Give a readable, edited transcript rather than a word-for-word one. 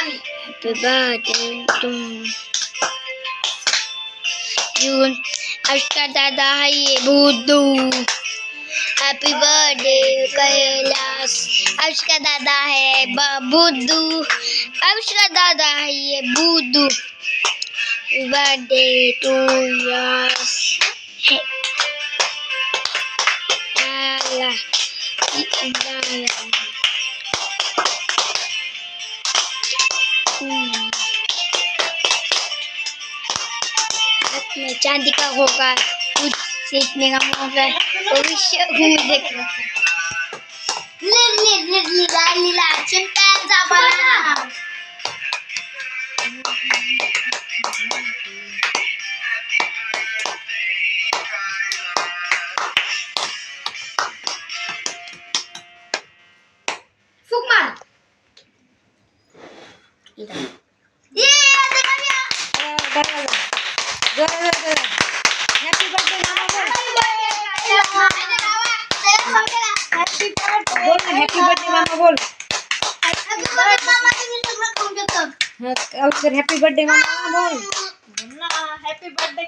Happy birthday to you. Aşka dada haye budu. Happy birthday Kailash. Aşka dada hai budu. Aşka dada haye budu. Happy birthday to us. Allah. में चांदी का होगा कुछ सीखने का मौका भविष्य देख लीला चिंपैंजा बना फूक मार ये हैप्पी बर्थडे मामा बोल हैप्पी बर्थडे मामा बोल हैप्पी बर्थडे मामा बोल हैप्पी बर्थडे